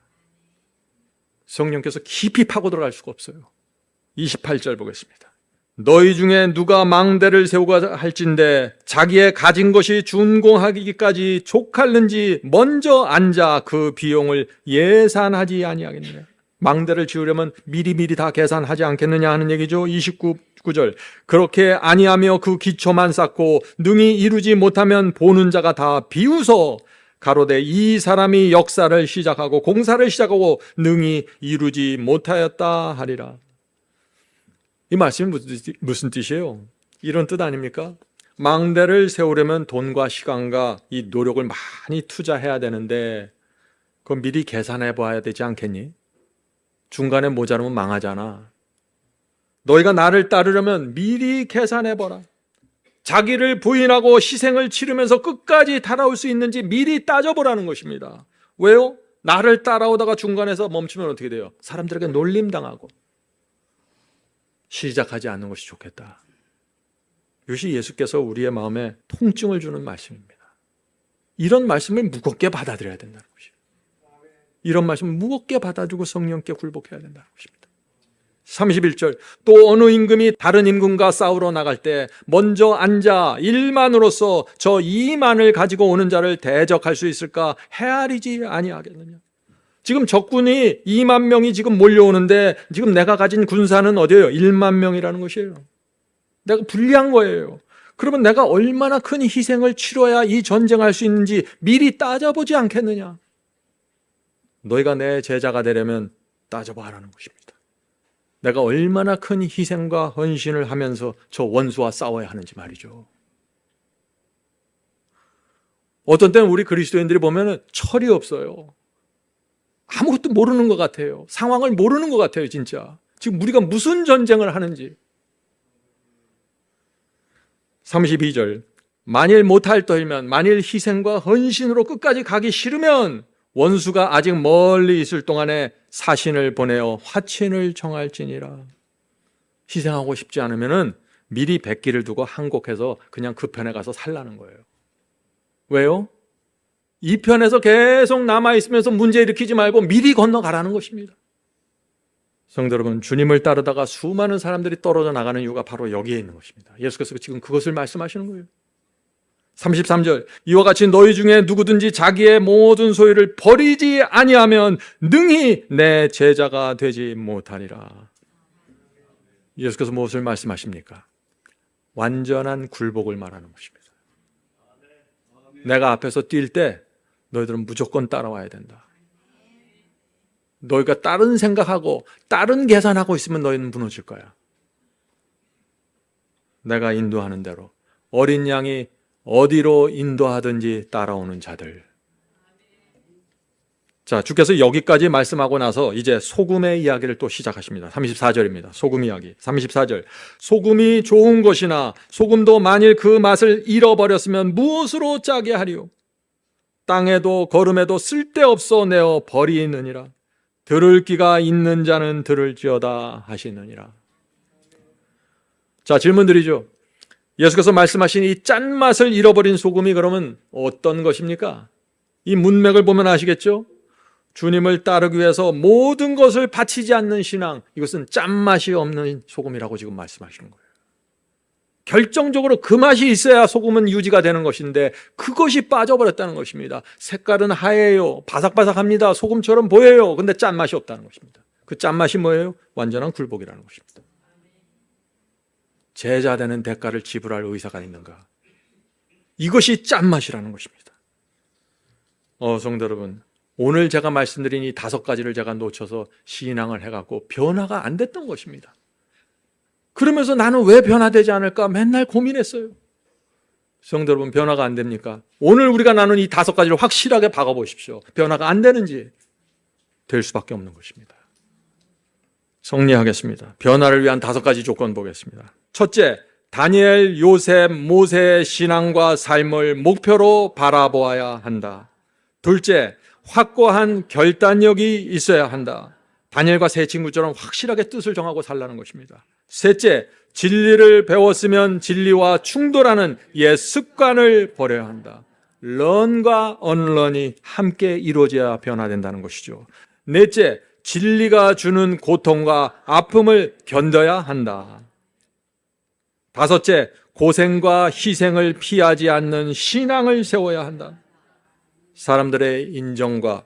성령께서 깊이 파고 들어갈 수가 없어요. 28절 보겠습니다. 너희 중에 누가 망대를 세우가 할진대 자기의 가진 것이 준공하기까지 족할는지 먼저 앉아 그 비용을 예산하지 아니하겠느냐. 망대를 지으려면 미리미리 다 계산하지 않겠느냐 하는 얘기죠. 29절. 그렇게 아니하며 그 기초만 쌓고 능히 이루지 못하면 보는 자가 다 비웃어 가로되 이 사람이 역사를 시작하고 공사를 시작하고 능히 이루지 못하였다 하리라. 이 말씀이 무슨 뜻이에요? 이런 뜻 아닙니까? 망대를 세우려면 돈과 시간과 이 노력을 많이 투자해야 되는데 그건 미리 계산해 봐야 되지 않겠니? 중간에 모자르면 망하잖아. 너희가 나를 따르려면 미리 계산해 보라. 자기를 부인하고 희생을 치르면서 끝까지 따라올 수 있는지 미리 따져보라는 것입니다. 왜요? 나를 따라오다가 중간에서 멈추면 어떻게 돼요? 사람들에게 놀림당하고 시작하지 않는 것이 좋겠다. 이것이 예수께서 우리의 마음에 통증을 주는 말씀입니다. 이런 말씀을 무겁게 받아들여야 된다는 것입니다. 이런 말씀을 무겁게 받아들이고 성령께 굴복해야 된다는 것입니다. 31절. 또 어느 임금이 다른 임금과 싸우러 나갈 때 먼저 앉아 1만으로서 저 2만을 가지고 오는 자를 대적할 수 있을까 헤아리지 아니하겠느냐. 지금 적군이 2만 명이 지금 몰려오는데 지금 내가 가진 군사는 어디예요? 1만 명이라는 것이에요. 내가 불리한 거예요. 그러면 내가 얼마나 큰 희생을 치러야 이 전쟁할 수 있는지 미리 따져보지 않겠느냐. 너희가 내 제자가 되려면 따져봐라는 것입니다. 내가 얼마나 큰 희생과 헌신을 하면서 저 원수와 싸워야 하는지 말이죠. 어떤 때는 우리 그리스도인들이 보면 철이 없어요. 아무것도 모르는 것 같아요. 상황을 모르는 것 같아요, 진짜. 지금 우리가 무슨 전쟁을 하는지. 32절. 만일 못할 터이면, 만일 희생과 헌신으로 끝까지 가기 싫으면 원수가 아직 멀리 있을 동안에 사신을 보내어 화친을 정할지니라. 희생하고 싶지 않으면 미리 백기를 두고 항복해서 그냥 그 편에 가서 살라는 거예요. 왜요? 이 편에서 계속 남아있으면서 문제 일으키지 말고 미리 건너가라는 것입니다. 성도 여러분, 주님을 따르다가 수많은 사람들이 떨어져 나가는 이유가 바로 여기에 있는 것입니다. 예수께서 지금 그것을 말씀하시는 거예요. 33절. 이와 같이 너희 중에 누구든지 자기의 모든 소유를 버리지 아니하면 능히 내 제자가 되지 못하리라. 예수께서 무엇을 말씀하십니까? 완전한 굴복을 말하는 것입니다. 내가 앞에서 뛸 때 너희들은 무조건 따라와야 된다. 너희가 다른 생각하고 다른 계산하고 있으면 너희는 무너질 거야. 내가 인도하는 대로 어린 양이 어디로 인도하든지 따라오는 자들. 자, 주께서 여기까지 말씀하고 나서 이제 소금의 이야기를 또 시작하십니다. 34절입니다. 소금 이야기. 34절. 소금이 좋은 것이나 소금도 만일 그 맛을 잃어버렸으면 무엇으로 짜게 하리요? 땅에도 거름에도 쓸데없어 내어 버리느니라. 들을 귀가 있는 자는 들을지어다 하시느니라. 자, 질문 드리죠. 예수께서 말씀하신 이 짠맛을 잃어버린 소금이 그러면 어떤 것입니까? 이 문맥을 보면 아시겠죠? 주님을 따르기 위해서 모든 것을 바치지 않는 신앙, 이것은 짠맛이 없는 소금이라고 지금 말씀하시는 거예요. 결정적으로 그 맛이 있어야 소금은 유지가 되는 것인데 그것이 빠져버렸다는 것입니다. 색깔은 하얘요. 바삭바삭합니다. 소금처럼 보여요. 근데 짠맛이 없다는 것입니다. 그 짠맛이 뭐예요? 완전한 굴복이라는 것입니다. 제자 되는 대가를 지불할 의사가 있는가? 이것이 짠맛이라는 것입니다. 성도 여러분, 오늘 제가 말씀드린 이 5가지를 제가 놓쳐서 신앙을 해갖고 변화가 안 됐던 것입니다. 그러면서 나는 왜 변화되지 않을까 맨날 고민했어요. 성도 여러분, 변화가 안 됩니까? 오늘 우리가 나눈 이 5가지를 확실하게 박아보십시오. 변화가 안 되는지 될 수밖에 없는 것입니다. 정리하겠습니다. 변화를 위한 5가지 조건 보겠습니다. 첫째, 다니엘, 요셉, 모세의 신앙과 삶을 목표로 바라보아야 한다. 둘째, 확고한 결단력이 있어야 한다. 다니엘과 세 친구처럼 확실하게 뜻을 정하고 살라는 것입니다. 셋째, 진리를 배웠으면 진리와 충돌하는 옛 습관을 버려야 한다. 런과 언런이 함께 이루어져야 변화된다는 것이죠. 넷째, 진리가 주는 고통과 아픔을 견뎌야 한다. 다섯째, 고생과 희생을 피하지 않는 신앙을 세워야 한다. 사람들의 인정과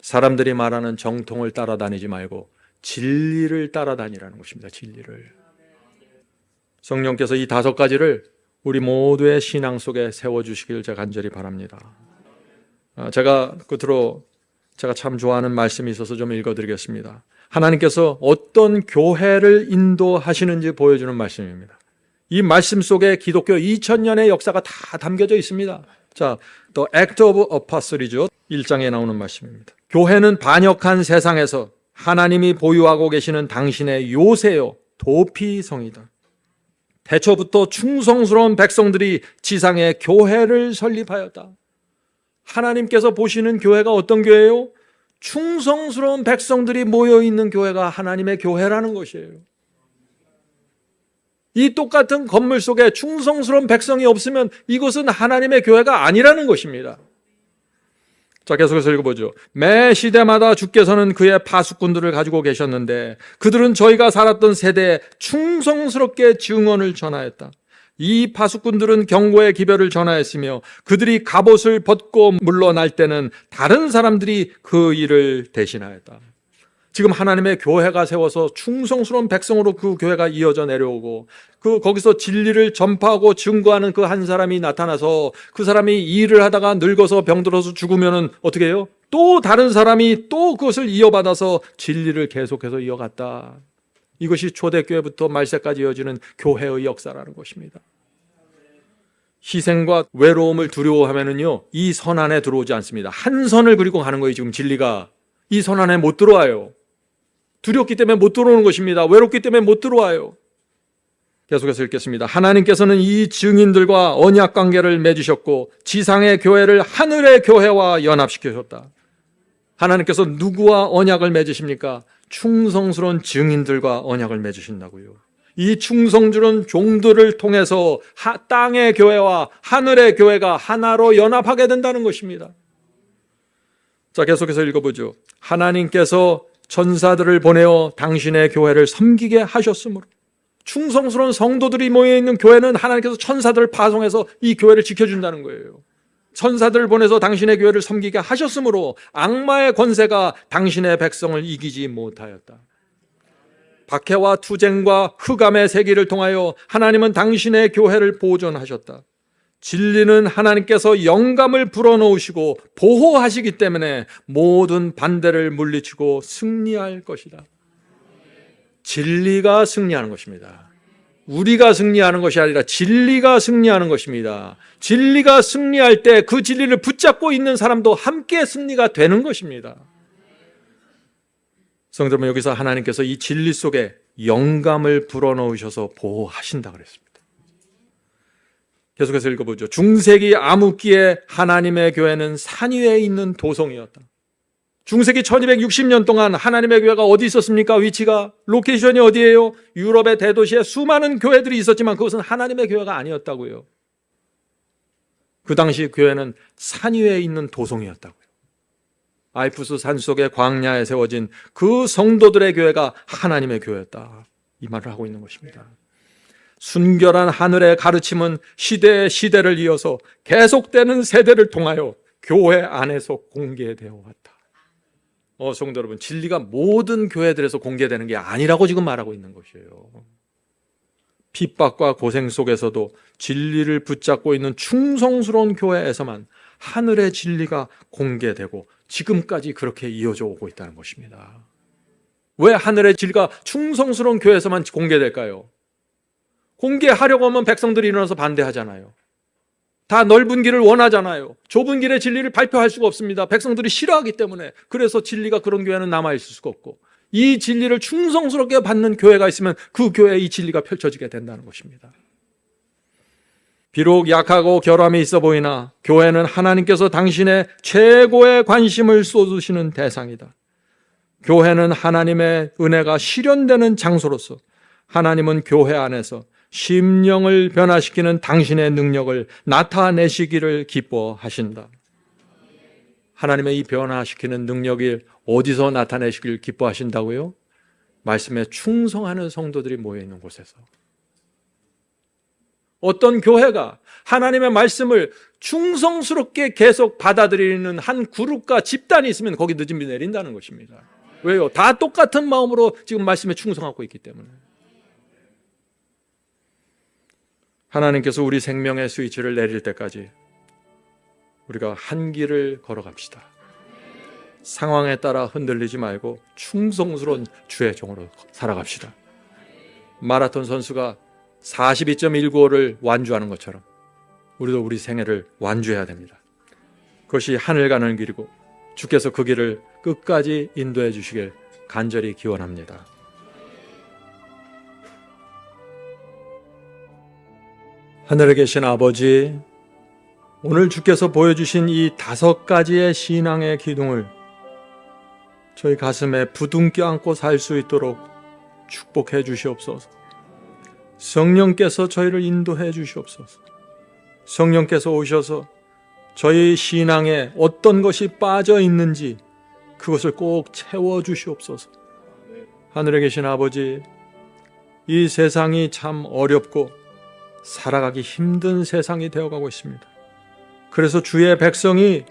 사람들이 말하는 정통을 따라다니지 말고 진리를 따라다니라는 것입니다. 진리를. 성령께서 이 5가지를 우리 모두의 신앙 속에 세워주시길 제가 간절히 바랍니다. 제가 끝으로 제가 참 좋아하는 말씀이 있어서 좀 읽어드리겠습니다. 하나님께서 어떤 교회를 인도하시는지 보여주는 말씀입니다. 이 말씀 속에 기독교 2000년의 역사가 다 담겨져 있습니다. 자, The Act of Apostle이죠. 1장에 나오는 말씀입니다. 교회는 반역한 세상에서 하나님이 보유하고 계시는 당신의 요새요, 도피성이다. 태초부터 충성스러운 백성들이 지상에 교회를 설립하였다. 하나님께서 보시는 교회가 어떤 교회예요? 충성스러운 백성들이 모여있는 교회가 하나님의 교회라는 것이에요. 이 똑같은 건물 속에 충성스러운 백성이 없으면 이것은 하나님의 교회가 아니라는 것입니다. 자, 계속해서 읽어보죠. 매 시대마다 주께서는 그의 파수꾼들을 가지고 계셨는데 그들은 저희가 살았던 세대에 충성스럽게 증언을 전하였다. 이 파수꾼들은 경고의 기별을 전하였으며 그들이 갑옷을 벗고 물러날 때는 다른 사람들이 그 일을 대신하였다. 지금 하나님의 교회가 세워서 충성스러운 백성으로 그 교회가 이어져 내려오고 거기서 진리를 전파하고 증거하는 그 한 사람이 나타나서 그 사람이 일을 하다가 늙어서 병들어서 죽으면은 어떻게 해요? 또 다른 사람이 또 그것을 이어받아서 진리를 계속해서 이어갔다. 이것이 초대교회부터 말세까지 이어지는 교회의 역사라는 것입니다. 희생과 외로움을 두려워하면은요, 이 선 안에 들어오지 않습니다. 한 선을 그리고 가는 거예요. 지금 진리가 이 선 안에 못 들어와요. 두렵기 때문에 못 들어오는 것입니다. 외롭기 때문에 못 들어와요. 계속해서 읽겠습니다. 하나님께서는 이 증인들과 언약 관계를 맺으셨고 지상의 교회를 하늘의 교회와 연합시키셨다. 하나님께서 누구와 언약을 맺으십니까? 충성스러운 증인들과 언약을 맺으신다고요. 이 충성스러운 종들을 통해서 땅의 교회와 하늘의 교회가 하나로 연합하게 된다는 것입니다. 자, 계속해서 읽어보죠. 하나님께서 천사들을 보내어 당신의 교회를 섬기게 하셨으므로 충성스러운 성도들이 모여있는 교회는 하나님께서 천사들을 파송해서 이 교회를 지켜준다는 거예요. 천사들을 보내서 당신의 교회를 섬기게 하셨으므로 악마의 권세가 당신의 백성을 이기지 못하였다. 박해와 투쟁과 흑암의 세기를 통하여 하나님은 당신의 교회를 보존하셨다. 진리는 하나님께서 영감을 불어넣으시고 보호하시기 때문에 모든 반대를 물리치고 승리할 것이다. 진리가 승리하는 것입니다. 우리가 승리하는 것이 아니라 진리가 승리하는 것입니다. 진리가 승리할 때 그 진리를 붙잡고 있는 사람도 함께 승리가 되는 것입니다. 성도 여러분, 여기서 하나님께서 이 진리 속에 영감을 불어넣으셔서 보호하신다 그랬습니다. 계속해서 읽어보죠. 중세기 암흑기에 하나님의 교회는 산 위에 있는 도성이었다. 중세기 1260년 동안 하나님의 교회가 어디 있었습니까? 위치가, 로케이션이 어디예요? 유럽의 대도시에 수많은 교회들이 있었지만 그것은 하나님의 교회가 아니었다고요. 그 당시 교회는 산 위에 있는 도성이었다고요. 알프스 산속의 광야에 세워진 그 성도들의 교회가 하나님의 교회였다. 이 말을 하고 있는 것입니다. 순결한 하늘의 가르침은 시대의 시대를 이어서 계속되는 세대를 통하여 교회 안에서 공개되어 왔다. 성도 여러분, 진리가 모든 교회들에서 공개되는 게 아니라고 지금 말하고 있는 것이에요. 핍박과 고생 속에서도 진리를 붙잡고 있는 충성스러운 교회에서만 하늘의 진리가 공개되고 지금까지 그렇게 이어져 오고 있다는 것입니다. 왜 하늘의 진리가 충성스러운 교회에서만 공개될까요? 공개하려고 하면 백성들이 일어나서 반대하잖아요. 다 넓은 길을 원하잖아요. 좁은 길의 진리를 발표할 수가 없습니다. 백성들이 싫어하기 때문에. 그래서 진리가 그런 교회는 남아있을 수가 없고, 이 진리를 충성스럽게 받는 교회가 있으면 그 교회에 이 진리가 펼쳐지게 된다는 것입니다. 비록 약하고 결함이 있어 보이나 교회는 하나님께서 당신의 최고의 관심을 쏟으시는 대상이다. 교회는 하나님의 은혜가 실현되는 장소로서 하나님은 교회 안에서 심령을 변화시키는 당신의 능력을 나타내시기를 기뻐하신다. 하나님의 이 변화시키는 능력이 어디서 나타내시기를 기뻐하신다고요? 말씀에 충성하는 성도들이 모여있는 곳에서. 어떤 교회가 하나님의 말씀을 충성스럽게 계속 받아들이는 한 그룹과 집단이 있으면 거기 늦은 비 내린다는 것입니다. 왜요? 다 똑같은 마음으로 지금 말씀에 충성하고 있기 때문에. 하나님께서 우리 생명의 스위치를 내릴 때까지 우리가 한 길을 걸어갑시다. 상황에 따라 흔들리지 말고 충성스러운 주의 종으로 살아갑시다. 마라톤 선수가 42.195를 완주하는 것처럼 우리도 우리 생애를 완주해야 됩니다. 그것이 하늘 가는 길이고 주께서 그 길을 끝까지 인도해 주시길 간절히 기원합니다. 하늘에 계신 아버지, 오늘 주께서 보여주신 이 5가지의 신앙의 기둥을 저희 가슴에 부둥켜 안고 살 수 있도록 축복해 주시옵소서. 성령께서 저희를 인도해 주시옵소서. 성령께서 오셔서 저희 신앙에 어떤 것이 빠져 있는지 그것을 꼭 채워 주시옵소서. 하늘에 계신 아버지, 이 세상이 참 어렵고 살아가기 힘든 세상이 되어가고 있습니다. 그래서 주의 백성이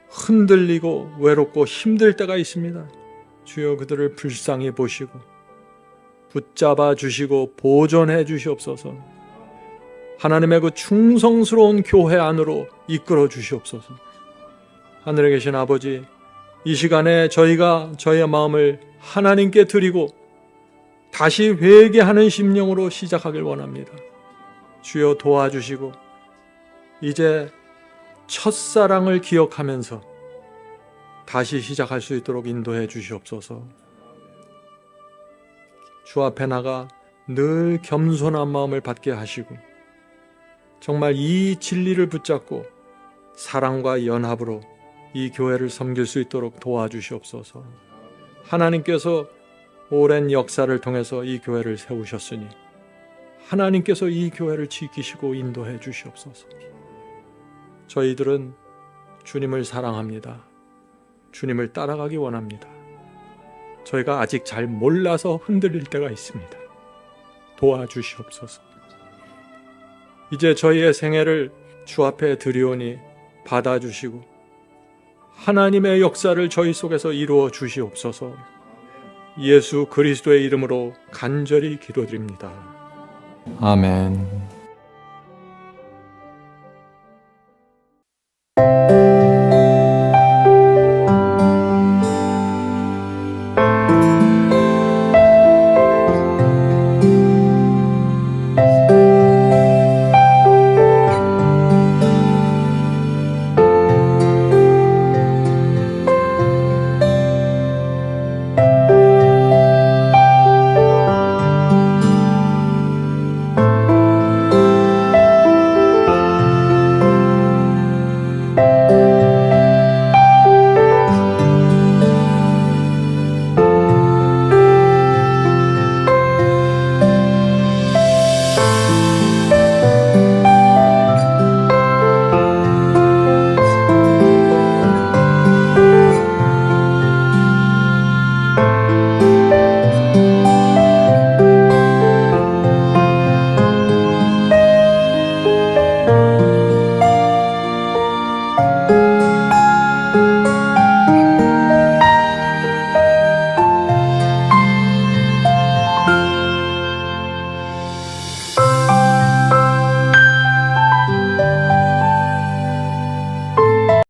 흔들리고 외롭고 힘들 때가 있습니다. 주여 그들을 불쌍히 보시고 붙잡아 주시고 보존해 주시옵소서. 하나님의 그 충성스러운 교회 안으로 이끌어 주시옵소서. 하늘에 계신 아버지, 이 시간에 저희가 저희의 마음을 하나님께 드리고 다시 회개하는 심령으로 시작하길 원합니다. 주여 도와주시고 이제 첫사랑을 기억하면서 다시 시작할 수 있도록 인도해 주시옵소서. 주 앞에 나가 늘 겸손한 마음을 받게 하시고 정말 이 진리를 붙잡고 사랑과 연합으로 이 교회를 섬길 수 있도록 도와주시옵소서. 하나님께서 오랜 역사를 통해서 이 교회를 세우셨으니 하나님께서 이 교회를 지키시고 인도해 주시옵소서. 저희들은 주님을 사랑합니다. 주님을 따라가기 원합니다. 저희가 아직 잘 몰라서 흔들릴 때가 있습니다. 도와주시옵소서. 이제 저희의 생애를 주 앞에 드리오니 받아주시고 하나님의 역사를 저희 속에서 이루어 주시옵소서. 예수 그리스도의 이름으로 간절히 기도드립니다. 아멘.